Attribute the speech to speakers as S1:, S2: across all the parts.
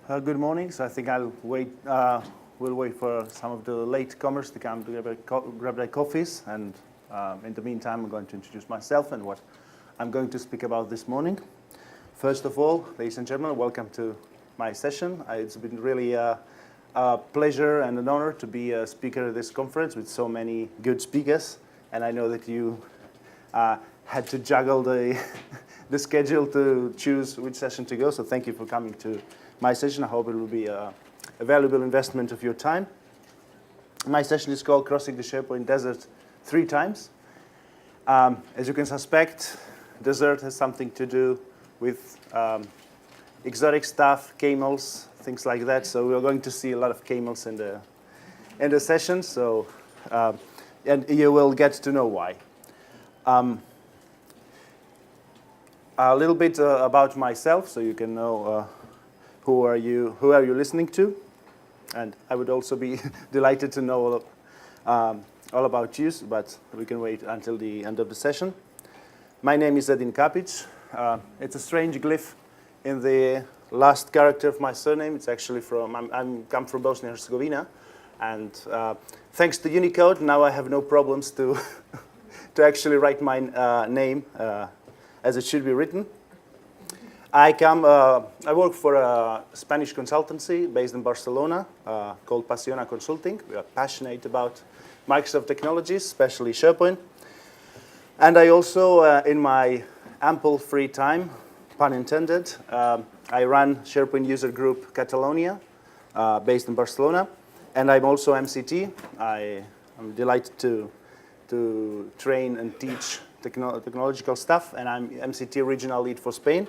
S1: Good morning. So I think we'll wait for some of the latecomers to come to grab their coffees. And in the meantime, I'm going to introduce myself and what I'm going to speak about this morning. First of all, ladies and gentlemen, welcome to my session. It's been really a pleasure and an honor to be a speaker at this conference with so many good speakers. And I know that you had to juggle the schedule to choose which session to go. So thank you for coming to my session. I hope it will be a valuable investment of your time. My session is called Crossing the SharePoint Desert 3 times. As you can suspect, desert has something to do with exotic stuff, camels, things like that. So we're going to see a lot of camels in the session. So and you will get to know why. A little bit about myself, so you can know who are you listening to, and I would also be delighted to know all about you, but we can wait until the end of the session. My name is Edin Kapić. It's a strange glyph in the last character of my surname. It's actually I come from Bosnia and Herzegovina, and thanks to Unicode, now I have no problems to actually write my name as it should be written. I work for a Spanish consultancy based in Barcelona called Pasiona Consulting. We are passionate about Microsoft technologies, especially SharePoint. And I also, in my ample free time, pun intended, I run SharePoint user group Catalonia, based in Barcelona. And I'm also MCT. I'm delighted to train and teach technological stuff, and I'm MCT regional lead for Spain.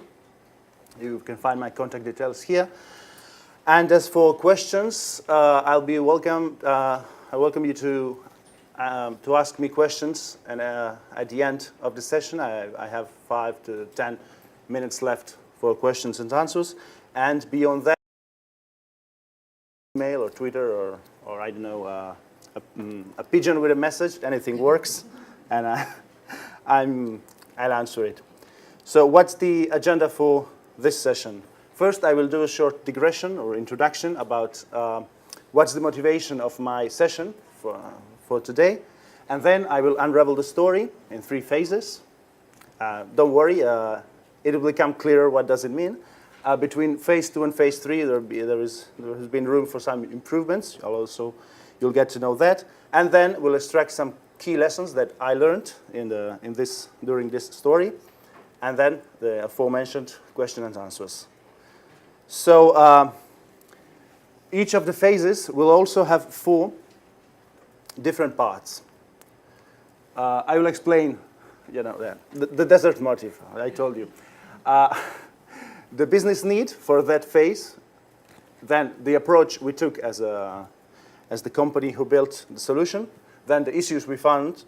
S1: You can find my contact details here. And as for questions, I welcome you to ask me questions. And at the end of the session, I have 5 to 10 minutes left for questions and answers. And beyond that, email or Twitter or I don't know, a pigeon with a message, anything works, and I'll answer it. So what's the agenda for this session? First, I will do a short digression or introduction about what's the motivation of my session for today. And then I will unravel the story in 3 phases. Don't worry, it will become clearer what does it mean. Between phase 2 and phase 3, there has been room for some improvements. You'll get to know that. And then we'll extract some key lessons that I learned during this story, and then the aforementioned question and answers. So each of the phases will also have 4 different parts. I will explain, the desert motive. I told you, the business need for that phase, then the approach we took as the company who built the solution, then the issues we found,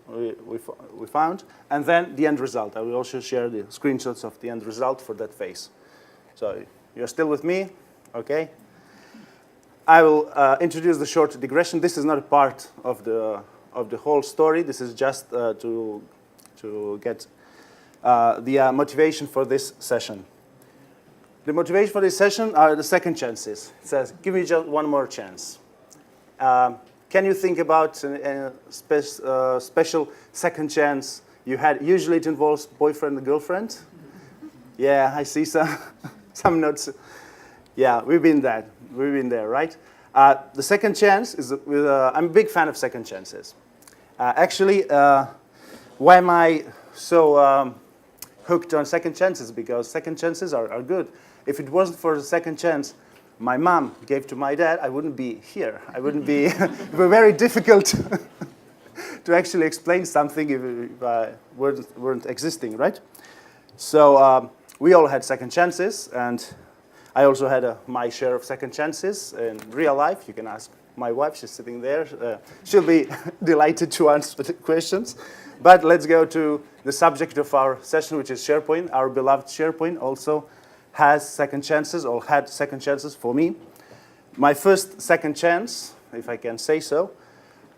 S1: and then the end result. I will also share the screenshots of the end result for that phase. So you're still with me? Okay. I will introduce the short digression. This is not a part of the whole story. This is just to get the motivation for this session. The motivation for this session are the second chances. It says, give me just one more chance. Can you think about a special second chance you had? Usually it involves boyfriend and girlfriend. Yeah, I see some notes. Yeah, we've been there, right? The second chance is, I'm a big fan of second chances. Actually, why am I so hooked on second chances? Because second chances are good. If it wasn't for the second chance my mom gave to my dad, I wouldn't be here. I wouldn't be, it would be very difficult to actually explain something if I weren't existing, right? So we all had second chances, and I also had my share of second chances in real life. You can ask my wife, she's sitting there. She'll be delighted to answer the questions. But let's go to the subject of our session, which is SharePoint. Our beloved SharePoint also has second chances, or had second chances for me. My first second chance, if I can say so,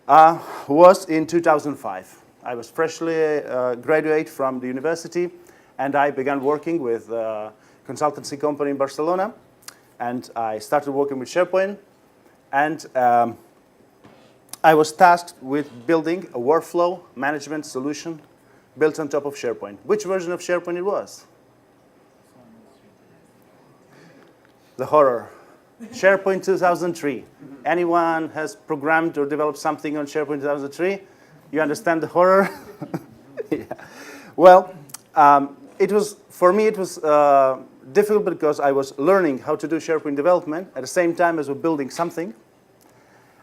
S1: was in 2005. I was freshly graduate from the university, and I began working with a consultancy company in Barcelona. and I started working with SharePoint, and I was tasked with building a workflow management solution built on top of SharePoint. Which version of SharePoint it was? The horror. SharePoint 2003. Anyone has programmed or developed something on SharePoint 2003? You understand the horror? Yeah. Well, for me it was difficult because I was learning how to do SharePoint development at the same time as we're building something.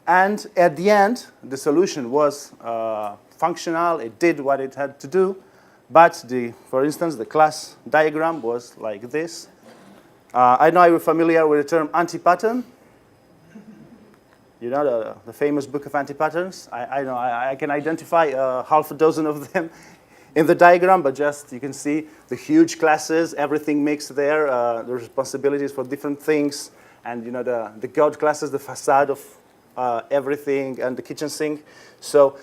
S1: And at the end, the solution was functional. It did what it had to do. But, for instance, the class diagram was like this. I know you're familiar with the term anti-pattern. You know the famous book of anti-patterns? I know I can identify half a dozen of them in the diagram, but just you can see the huge classes, everything mixed there, the responsibilities for different things, and you know the God classes, the facade of everything, and the kitchen sink. So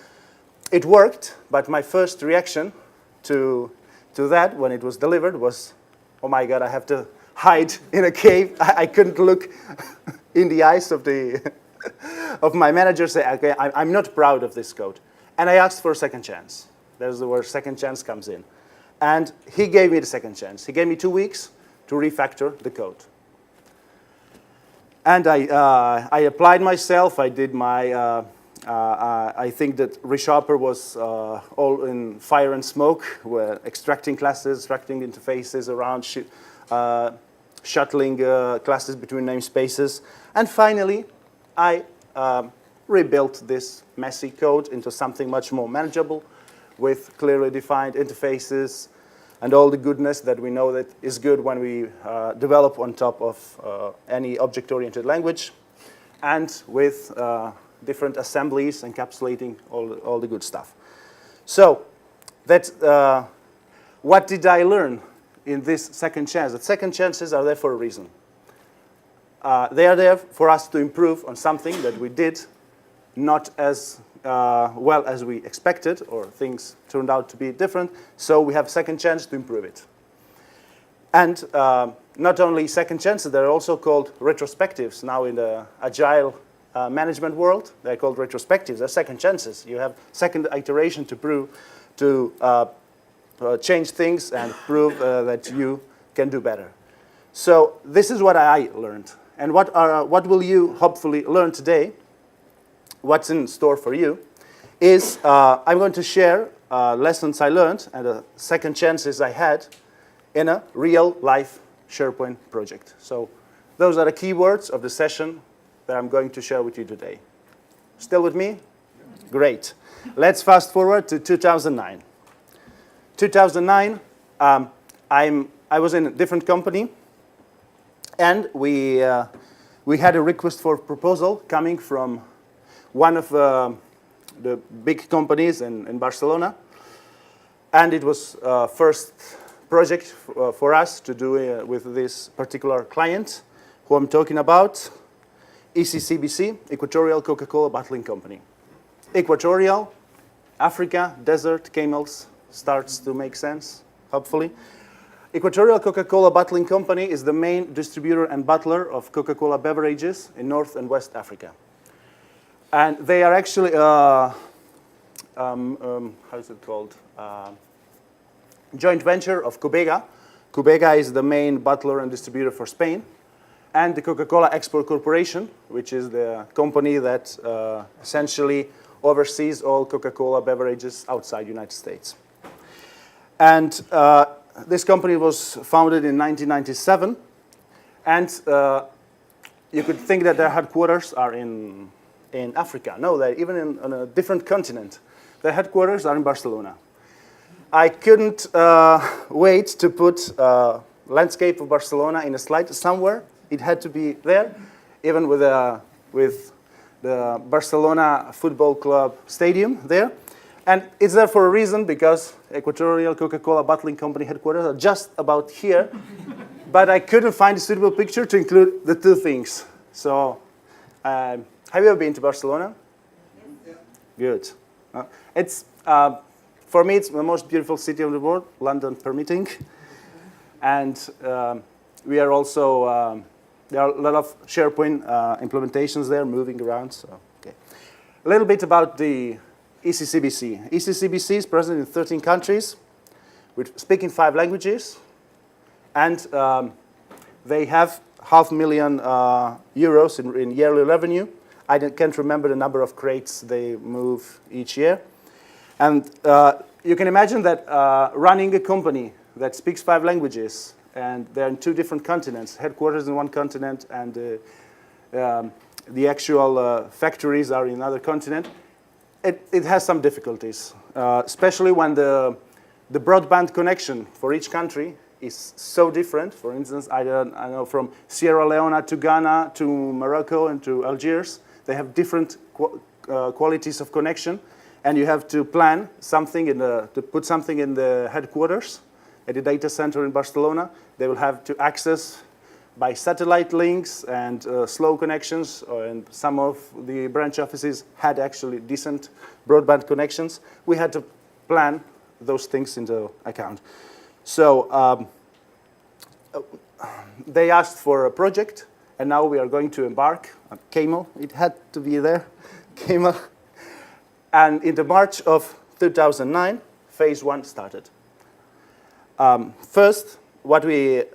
S1: it worked, but my first reaction to that when it was delivered was, oh my God, I have to hide in a cave. I couldn't look in the eyes of of my manager, say, okay, I'm not proud of this code. And I asked for a second chance. There's where second chance comes in. And he gave me the second chance. He gave me 2 weeks to refactor the code. And I applied myself. I did my, I think that ReSharper was all in fire and smoke. We're extracting classes, extracting interfaces around, shuttling classes between namespaces. And finally, I rebuilt this messy code into something much more manageable with clearly defined interfaces and all the goodness that we know that is good when we develop on top of any object-oriented language, and with different assemblies encapsulating all the good stuff. So that's what did I learn in this second chance? That second chances are there for a reason. They are there for us to improve on something that we did not as well as we expected, or things turned out to be different, so we have second chance to improve it. And not only second chances, they're also called retrospectives. Now in the agile management world, they're called retrospectives. They're second chances. You have second iteration to prove, to change things and prove that you can do better. So this is what I learned. And what will you hopefully learn today? What's in store for you is I'm going to share lessons I learned and the second chances I had in a real-life SharePoint project. So those are the keywords of the session that I'm going to share with you today. Still with me? Great. Let's fast forward to 2009. 2009, I was in a different company, and we had a request for proposal coming from one of the big companies in Barcelona. And it was first project for us to do with this particular client, who I'm talking about, ECCBC, Equatorial Coca-Cola Bottling Company. Equatorial, Africa, desert, camels, starts to make sense, hopefully. Equatorial Coca-Cola Bottling Company is the main distributor and bottler of Coca-Cola beverages in North and West Africa. And they are actually, how is it called? Joint venture of Cubega. Cubega is the main bottler and distributor for Spain. And the Coca-Cola Export Corporation, which is the company that essentially oversees all Coca-Cola beverages outside the United States. And this company was founded in 1997. And you could think that their headquarters are in Africa. No, they're even on a different continent. Their headquarters are in Barcelona. I couldn't wait to put landscape of Barcelona in a slide somewhere. It had to be there, even with the Barcelona Football Club stadium there. And it's there for a reason, because Equatorial Coca-Cola Bottling Company headquarters are just about here. But I couldn't find a suitable picture to include the two things. So, have you ever been to Barcelona? Yeah. Good. It's, for me, it's the most beautiful city of the world, London permitting. And we are also There are a lot of SharePoint implementations there moving around. So, okay. A little bit about the ECCBC. ECCBC is present in 13 countries, speaking 5 languages, and they have €500,000 in yearly revenue. I can't remember the number of crates they move each year. And you can imagine that running a company that speaks 5 languages, and they're in 2 different continents, headquarters in one continent, and the actual factories are in another continent, it has some difficulties, especially when the broadband connection for each country is so different. For instance, I know from Sierra Leone to Ghana to Morocco and to Algiers, they have different qualities of connection, and you have to plan something to put something in the headquarters at the data center in Barcelona. They will have to access by satellite links and slow connections, and some of the branch offices had actually decent broadband connections. We had to plan those things into account. So they asked for a project, and now we are going to embark on Camel. It had to be there, Camel. And in the March of 2009, phase 1 started. First, what we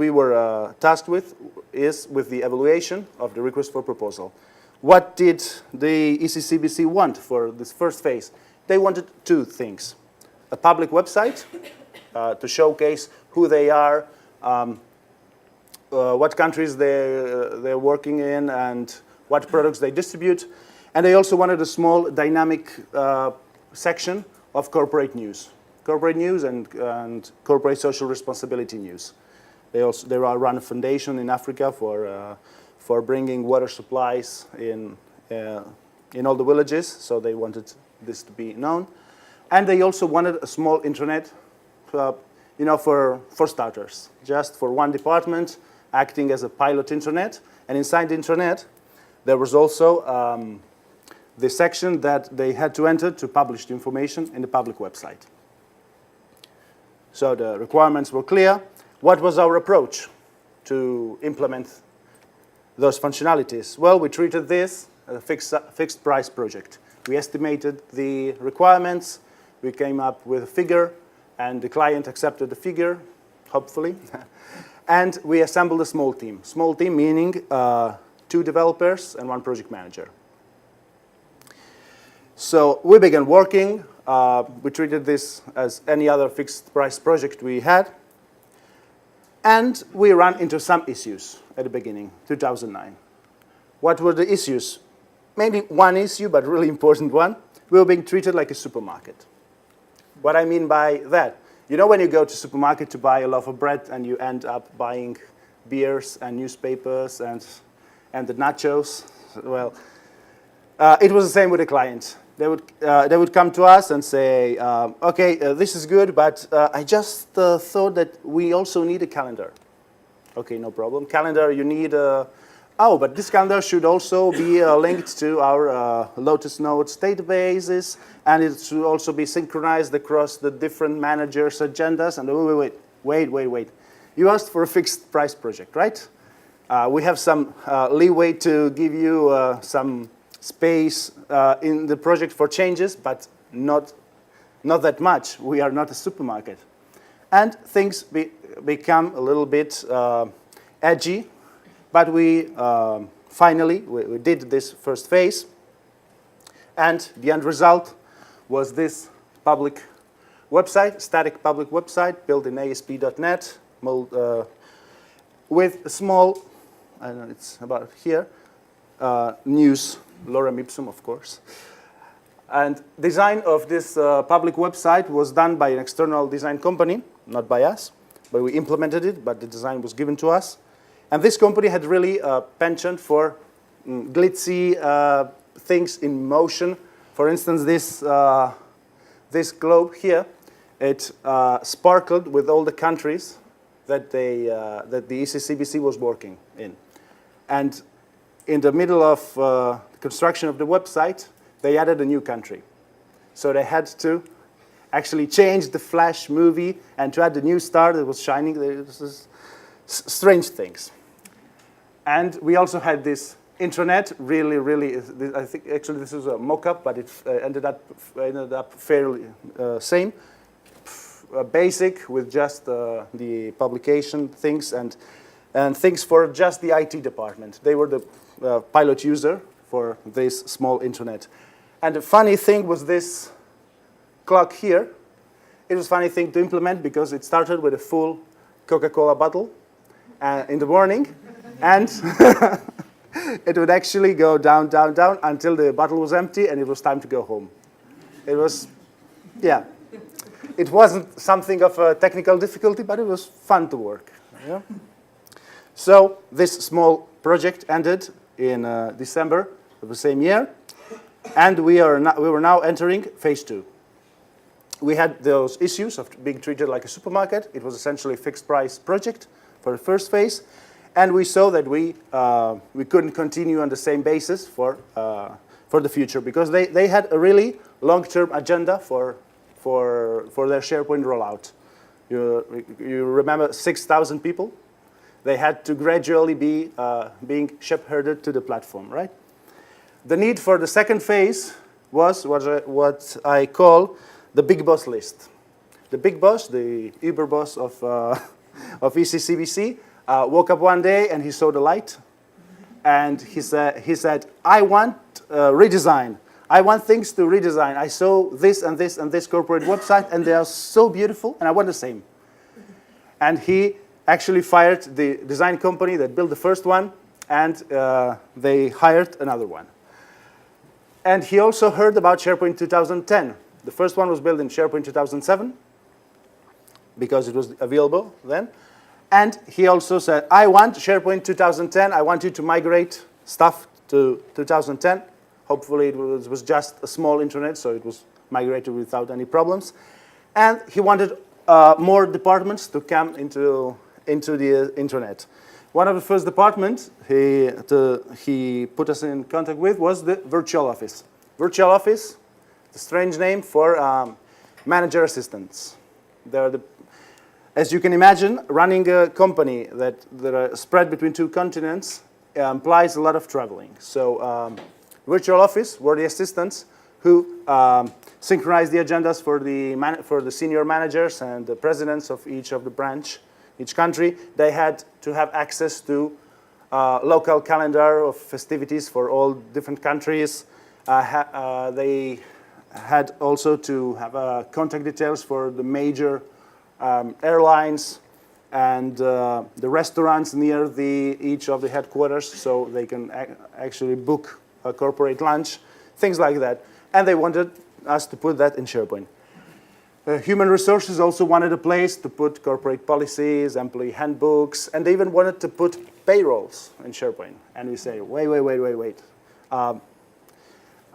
S1: were tasked with is with the evaluation of the request for proposal. What did the ECCBC want for this first phase? They wanted 2 things. A public website to showcase who they are, what countries they're working in, and what products they distribute. And they also wanted a small dynamic section of corporate news and corporate social responsibility news. They run a foundation in Africa for bringing water supplies in all the villages, so they wanted this to be known. And they also wanted a small intranet, for starters, just for one department, acting as a pilot intranet. And inside the intranet, there was also the section that they had to enter to publish the information in the public website. So the requirements were clear. What was our approach to implement those functionalities? Well, we treated this as a fixed price project. We estimated the requirements, we came up with a figure, and the client accepted the figure, hopefully. And we assembled a small team. Small team meaning 2 developers and 1 project manager. So we began working. We treated this as any other fixed price project we had. And we ran into some issues at the beginning, 2009. What were the issues? Maybe one issue, but really important one. We were being treated like a supermarket. What I mean by that, you know when you go to supermarket to buy a loaf of bread and you end up buying beers and newspapers and the nachos? Well, it was the same with the client. They would come to us and say, okay, this is good, but I just thought that we also need a calendar. Okay, no problem. Calendar, you need but this calendar should also be linked to our Lotus Notes databases, and it should also be synchronized across the different managers' agendas. And wait. You asked for a fixed price project, right? We have some leeway to give you some space in the project for changes, but not that much. We are not a supermarket. And things become a little bit edgy, but we finally did this first phase, and the end result was this public website, static public website built in ASP.NET with a small, I don't know, it's about here, news, lorem ipsum, of course. And design of this public website was done by an external design company, not by us, but we implemented it, but the design was given to us. And this company had really a penchant for glitzy things in motion. For instance, this globe here, it sparkled with all the countries that the ECCBC was working in. And in the middle of the construction of the website, they added a new country. So they had to actually change the Flash movie and to add the new star that was shining. There was strange things. And we also had this intranet, really, I think actually this was a mock-up, but it ended up fairly same. Basic with just the publication things and things for just the IT department. They were the pilot user for this small intranet. And the funny thing was this clock here. It was a funny thing to implement because it started with a full Coca-Cola bottle in the morning, and it would actually go down until the bottle was empty and it was time to go home. It was, yeah. It wasn't something of a technical difficulty, but it was fun to work. Yeah? So this small project ended in December of the same year, and we were now entering phase 2. We had those issues of being treated like a supermarket. It was essentially a fixed price project for the first phase, and we saw that we couldn't continue on the same basis for the future because they had a really long-term agenda for their SharePoint rollout. You remember 6,000 people? They had to gradually be being shepherded to the platform, right? The need for the second phase was what I call the big boss list. The big boss, the Uber boss of ECCBC, woke up one day and he saw the light, and he said, I want redesign. I want things to redesign. I saw this and this and this corporate website, and they are so beautiful, and I want the same. And he actually fired the design company that built the first one, and they hired another one. And he also heard about SharePoint 2010. The first one was built in SharePoint 2007, because it was available then. And he also said, I want SharePoint 2010. I want you to migrate stuff to 2010. Hopefully it was just a small intranet, so it was migrated without any problems. And he wanted more departments to come into the intranet. One of the first departments he put us in contact with was the virtual office. Virtual office, the strange name for manager assistants. As you can imagine, running a company that are spread between 2 continents implies a lot of traveling. So virtual office were the assistants who synchronized the agendas for the senior managers and the presidents of each of the branch, each country. They had to have access to local calendar of festivities for all different countries. They had also to have contact details for the major airlines and the restaurants near each of the headquarters, so they can actually book a corporate lunch, things like that. And they wanted us to put that in SharePoint. Human resources also wanted a place to put corporate policies, employee handbooks, and they even wanted to put payrolls in SharePoint. And we say, wait.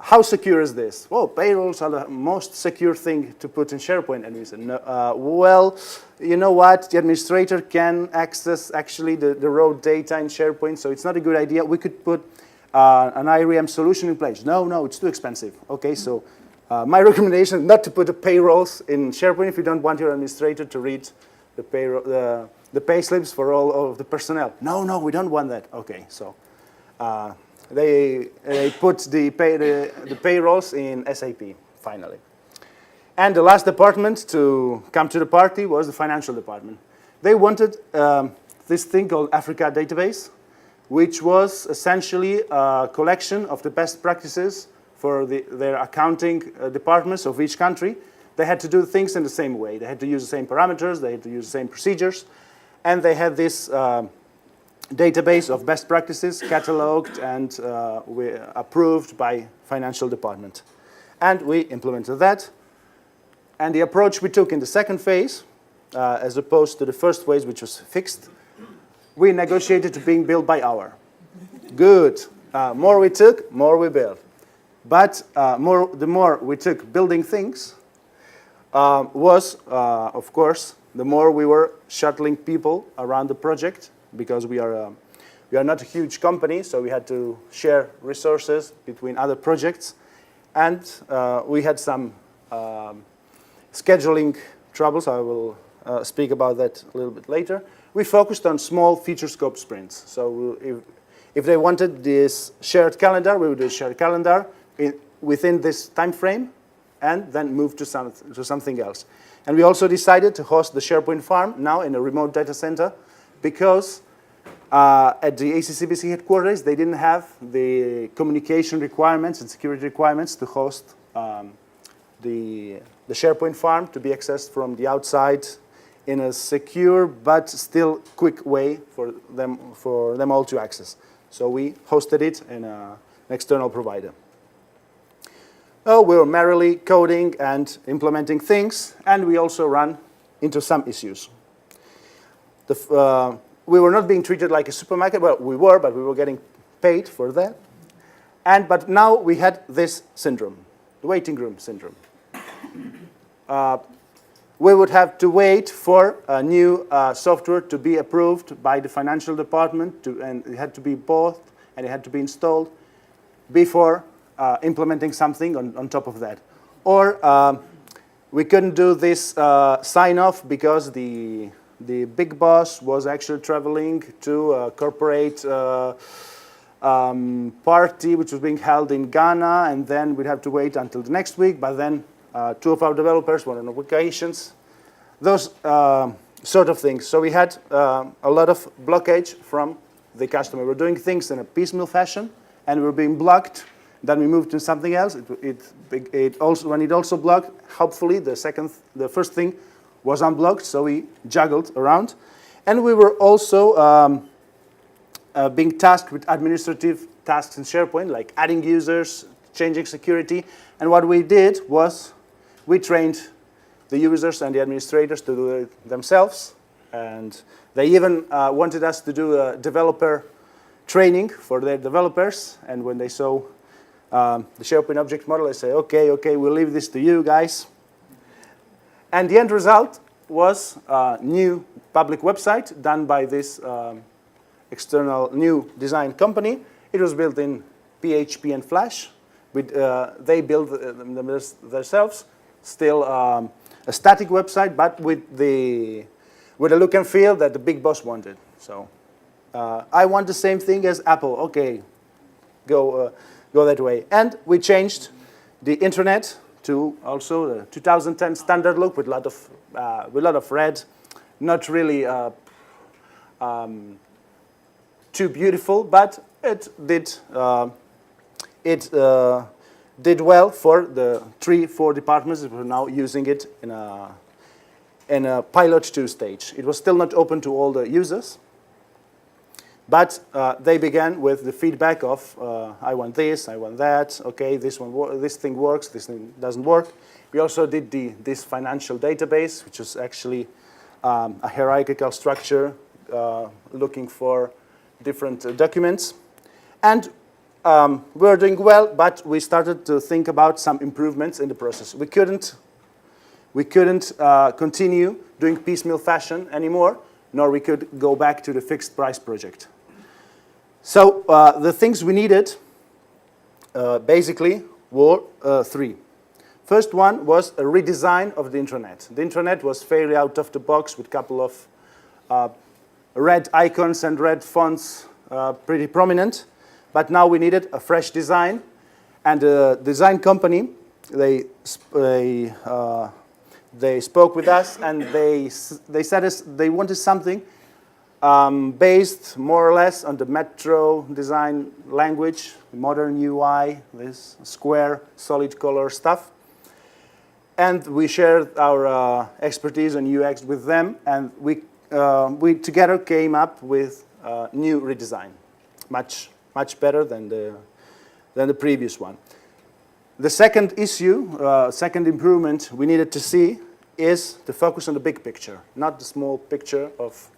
S1: How secure is this? Well, payrolls are the most secure thing to put in SharePoint. And we said, no, well, you know what? The administrator can access actually the raw data in SharePoint, so it's not a good idea. We could put an IRM solution in place. No, it's too expensive. Okay, so my recommendation is not to put the payrolls in SharePoint if you don't want your administrator to read the pay slips for all of the personnel. No, we don't want that. Okay, so they put the payrolls in SAP, finally. And the last department to come to the party was the financial department. They wanted this thing called Africa Database, which was essentially a collection of the best practices for their accounting departments of each country. They had to do things in the same way. They had to use the same parameters, they had to use the same procedures, and they had this database of best practices cataloged and approved by financial department. And we implemented that. And the approach we took in the second phase, as opposed to the first phase, which was fixed, we negotiated to being built by hour. Good. More we took, more we built. But the more we took building things was, of course, the more we were shuttling people around the project, because we are not a huge company, so we had to share resources between other projects. And we had some scheduling troubles. I will speak about that a little bit later. We focused on small feature scope sprints. So If they wanted this shared calendar, we would do a shared calendar within this time frame, and then move to something else. And we also decided to host the SharePoint farm now in a remote data center, because at the ACCBC headquarters, they didn't have the communication requirements and security requirements to host the SharePoint farm to be accessed from the outside in a secure but still quick way for them all to access. So we hosted it in an external provider. Oh, we were merrily coding and implementing things, and we also ran into some issues. We were not being treated like a supermarket. Well, we were, but we were getting paid for that. But now we had this syndrome, the waiting room syndrome. We would have to wait for a new software to be approved by the financial department, and it had to be bought and it had to be installed before implementing something on top of that. Or we couldn't do this sign-off because the big boss was actually traveling to a corporate party which was being held in Ghana, and then we'd have to wait until the next week, but then two of our developers were on vacations. Those sort of things. So we had a lot of blockage from the customer. We're doing things in a piecemeal fashion, and we were being blocked. Then we moved to something else. When it also blocked, hopefully the first thing was unblocked, so we juggled around. And we were also being tasked with administrative tasks in SharePoint, like adding users, changing security. And what we did was we trained the users and the administrators to do it themselves. And they even wanted us to do a developer training for their developers. And when they saw the SharePoint object model, they say, okay, we'll leave this to you guys. And the end result was a new public website done by this external new design company. It was built in PHP and Flash. They built them themselves. Still a static website, but with the look and feel that the big boss wanted. So I want the same thing as Apple. Okay, go that way. And we changed the internet to also the 2010 standard look with a lot of red, not really too beautiful, but it did well for the 3-4 departments that were now using it in a pilot 2 stage. It was still not open to all the users, but they began with the feedback of I want this, I want that. Okay, this thing works, this thing doesn't work. We also did this financial database, which is actually a hierarchical structure looking for different documents. And we were doing well, but we started to think about some improvements in the process. We couldn't continue doing piecemeal fashion anymore, nor we could go back to the fixed price project. So the things we needed basically were 3. First one was a redesign of the intranet. The intranet was fairly out of the box with a couple of red icons and red fonts pretty prominent. But now we needed a fresh design. And the design company, they spoke with us, and they said they wanted something based more or less on the Metro design language, modern UI, this square, solid color stuff. And we shared our expertise on UX with them, and we together came up with a new redesign, much better than the previous one. The second issue, second improvement we needed to see is to focus on the big picture, not the small picture of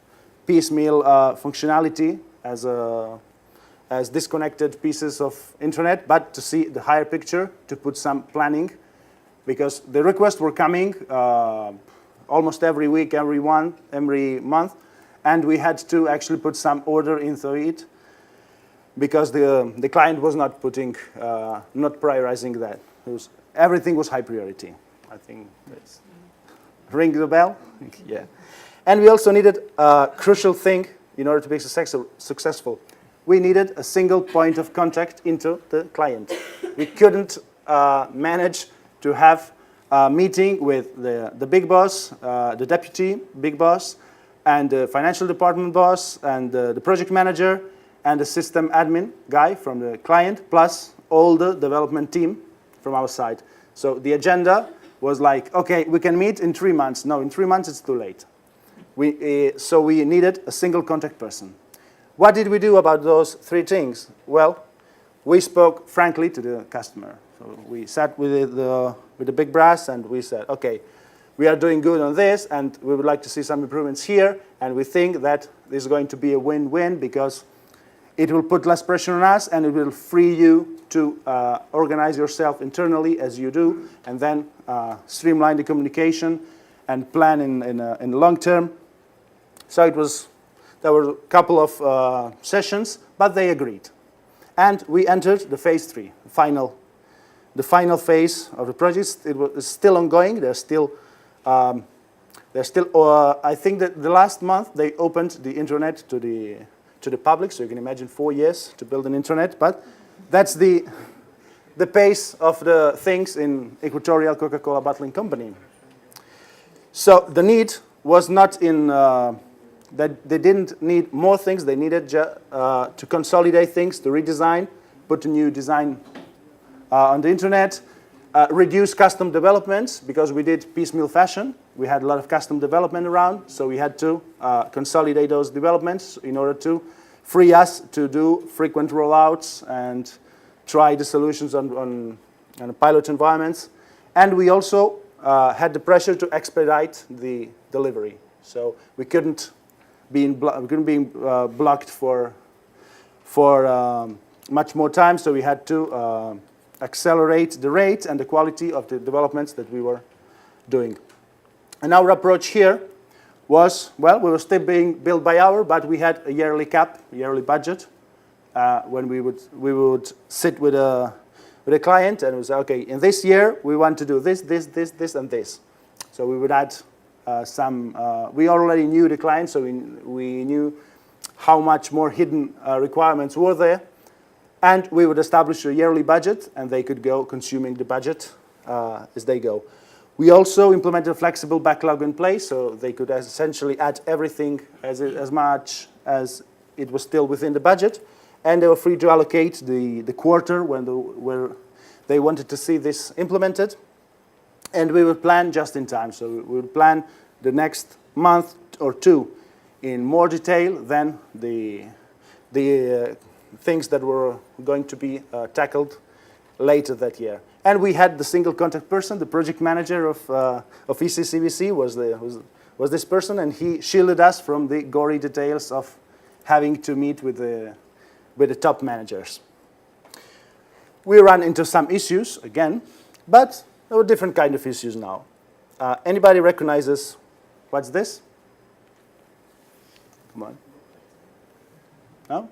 S1: piecemeal functionality as disconnected pieces of internet, but to see the higher picture, to put some planning, because the requests were coming almost every week, every month, and we had to actually put some order into it, because the client was not prioritizing that. Everything was high priority. I think that's ring the bell? Yeah. And we also needed a crucial thing in order to be successful. we needed a single point of contact into the client. We couldn't manage to have a meeting with the big boss, the deputy big boss, and the financial department boss, and the project manager, and the system admin guy from the client, plus all the development team from our side. So the agenda was like, okay, we can meet in 3 months. No, in 3 months it's too late. So we needed a single contact person. What did we do about those 3 things? Well, we spoke frankly to the customer. So we sat with the big brass and we said, okay, we are doing good on this and we would like to see some improvements here, and we think that this is going to be a win-win because it will put less pressure on us and it will free you to organize yourself internally as you do, and then streamline the communication and plan in the long term. So there were a couple of sessions, but they agreed. And we entered the phase 3, the final phase of the project. It was still ongoing. I think that the last month they opened the internet to the public, so you can imagine 4 years to build an internet, but that's the pace of the things in Equatorial Coca-Cola Bottling Company. So the need was not in that they didn't need more things. They needed to consolidate things, to redesign, put a new design on the internet, reduce custom developments because we did piecemeal fashion. We had a lot of custom development around, so we had to consolidate those developments in order to free us to do frequent rollouts and try the solutions on pilot environments. And we also had the pressure to expedite the delivery. So we couldn't be blocked for much more time, so we had to accelerate the rate and the quality of the developments that we were doing. And our approach here was, well, we were still being built by hour, but we had a yearly cap, yearly budget, when we would sit with a client and we say, okay, in this year we want to do this, and this. So we would add we already knew the client, so we knew how much more hidden requirements were there, and we would establish a yearly budget, and they could go consuming the budget as they go. We also implemented a flexible backlog in place, so they could essentially add everything as much as it was still within the budget, and they were free to allocate the quarter where they wanted to see this implemented, and we would plan just in time. So we would plan the next month or 2 in more detail than the things that were going to be tackled later that year. And we had the single contact person, the project manager of ECCBC was this person, and he shielded us from the gory details of having to meet with the top managers. We ran into some issues again, but there were different kind of issues now. Anybody recognizes what's this? Come on. No?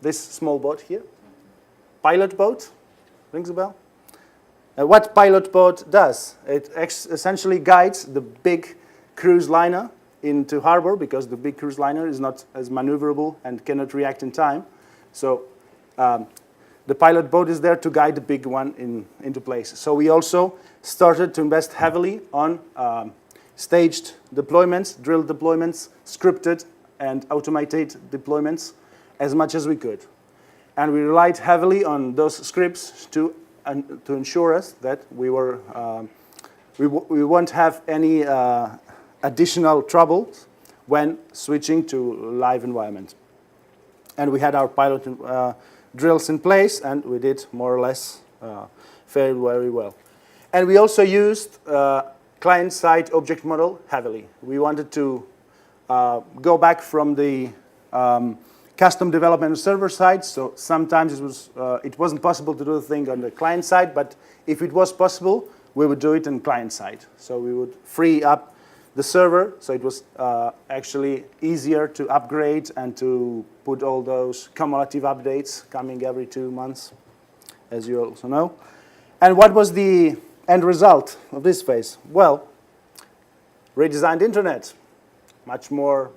S1: This small boat here? Pilot boat? Rings a bell? What pilot boat does? It essentially guides the big cruise liner into harbor because the big cruise liner is not as maneuverable and cannot react in time. So the pilot boat is there to guide the big one into place. So we also started to invest heavily on staged deployments, drilled deployments, scripted and automated deployments as much as we could. And we relied heavily on those scripts to ensure us that we won't have any additional troubles when switching to live environment. And we had our pilot drills in place, and we did more or less fared very well. And we also used client-side object model heavily. We wanted to go back from the custom development on server side, so sometimes it wasn't possible to do the thing on the client side, but if it was possible, we would do it on client side. So we would free up the server, so it was actually easier to upgrade and to put all those cumulative updates coming every 2 months, as you also know. And what was the end result of this phase? Well, redesigned internet, much more,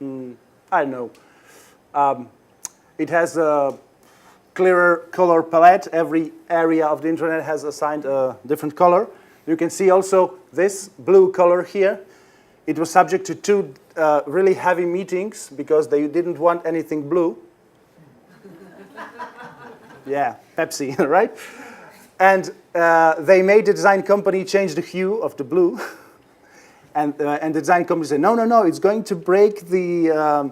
S1: I don't know, it has a clearer color palette. Every area of the internet has assigned a different color. You can see also this blue color here. It was subject to two really heavy meetings because they didn't want anything blue. Yeah, Pepsi, right? And they made the design company change the hue of the blue. And the design company said, no, no, no, it's going to break the,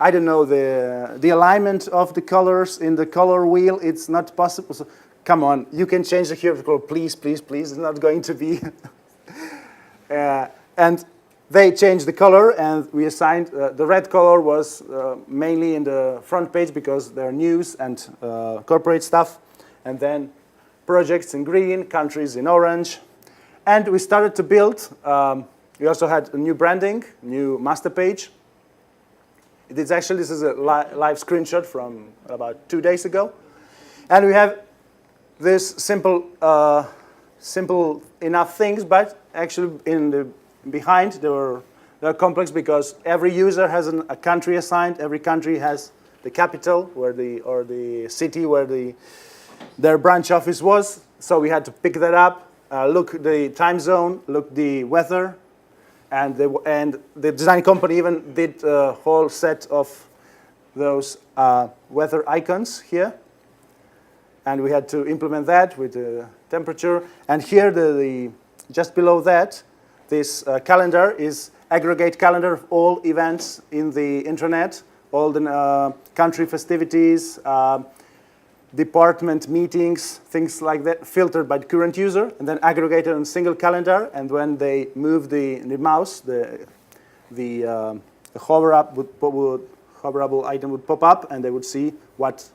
S1: I don't know, the alignment of the colors in the color wheel. It's not possible. So, come on, you can change the hue of the color, please, please, please. It's not going to be. And they changed the color, and we assigned, the red color was mainly in the front page because they're news and corporate stuff. And then projects in green, countries in orange. And we started to build, we also had a new branding, new master page. This is a live screenshot from about 2 days ago. And we have this simple enough things, but actually in the behind they're complex because every user has a country assigned. Every country has the capital or the city where their branch office was. So we had to pick that up, look the time zone, look the weather, and the design company even did a whole set of those weather icons here. And we had to implement that with the temperature. And here, just below that, this calendar is aggregate calendar of all events in the intranet, all the country festivities, department meetings, things like that, filtered by the current user, and then aggregated on a single calendar. And when they move the mouse, the hoverable item would pop up, and they would see what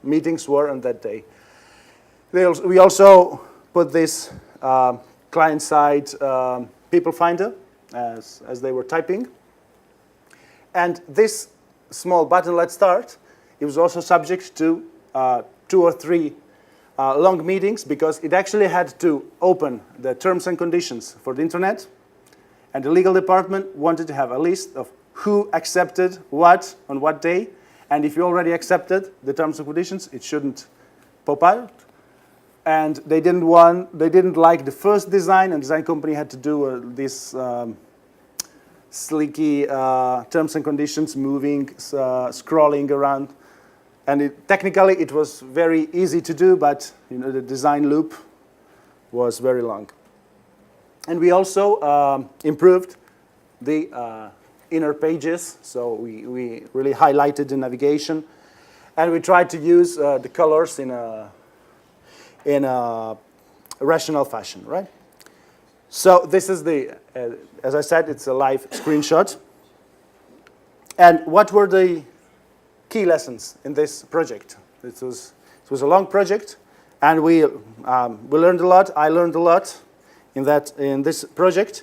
S1: meetings were on that day. We also put this client-side people finder as they were typing. And this small button, let's start, it was also subject to 2 or 3 long meetings because it actually had to open the terms and conditions for the internet. And the legal department wanted to have a list of who accepted what on what day. And if you already accepted the terms and conditions, it shouldn't pop out. And they didn't like the first design, and design company had to do this slicky terms and conditions, moving, scrolling around. And technically, it was very easy to do, but the design loop was very long. And we also improved the inner pages, so we really highlighted the navigation, and we tried to use the colors in a rational fashion, right? So this is as I said, it's a live screenshot. And what were the key lessons in this project? It was a long project, and we learned a lot. I learned a lot in this project.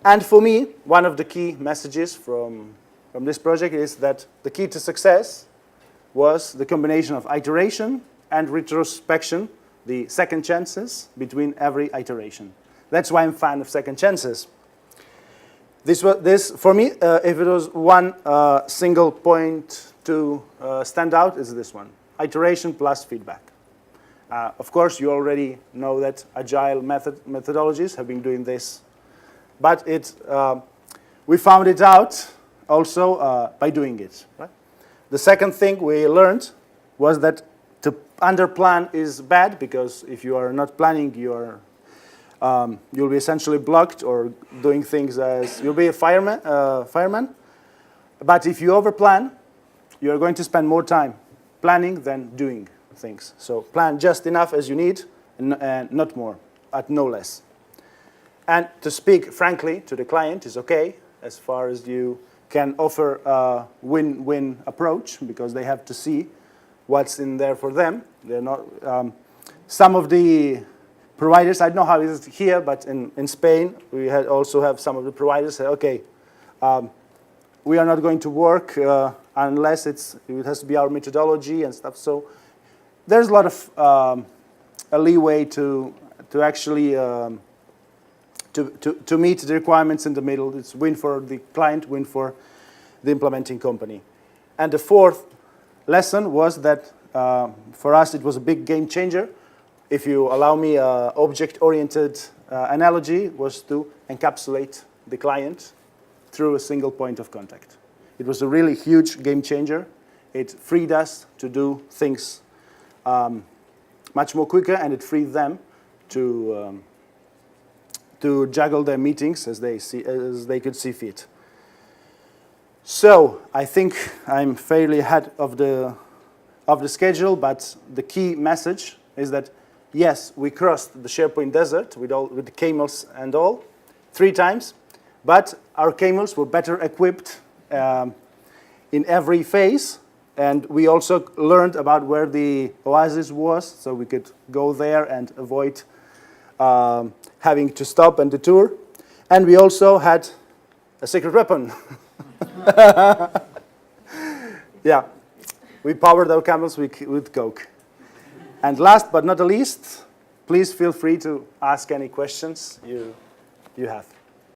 S1: And for me, one of the key messages from this project is that the key to success was the combination of iteration and retrospection, the second chances between every iteration. That's why I'm a fan of second chances. This for me, if it was one single point to stand out, is this one: iteration plus feedback. Of course, you already know that agile methodologies have been doing this, but we found it out also by doing it. Right? The second thing we learned was that to underplan is bad, because if you are not planning, you'll be essentially blocked or doing things as you'll be a fireman. But if you overplan, you're going to spend more time planning than doing things. So plan just enough as you need, and not more, at no less. And to speak frankly to the client is okay, as far as you can offer a win-win approach, because they have to see what's in there for them. They're not some of the providers, I don't know how it is here, but in Spain, we also have some of the providers say, okay, we are not going to work unless it has to be our methodology and stuff. So there's a lot of a leeway to actually to meet the requirements in the middle. It's win for the client, win for the implementing company. And the fourth lesson was that for us it was a big game changer. If you allow me an object-oriented analogy, was to encapsulate the client through a single point of contact. It was a really huge game changer. It freed us to do things much more quicker, and it freed them to juggle their meetings as they could see fit. So I think I'm fairly ahead of the schedule, but the key message is that yes, we crossed the SharePoint desert with the camels and all 3 times, but our camels were better equipped in every phase, and we also learned about where the oasis was, so we could go there and avoid having to stop and detour. And we also had a secret weapon. Yeah, we powered our camels with Coke. And last but not the least, please feel free to ask any questions you have.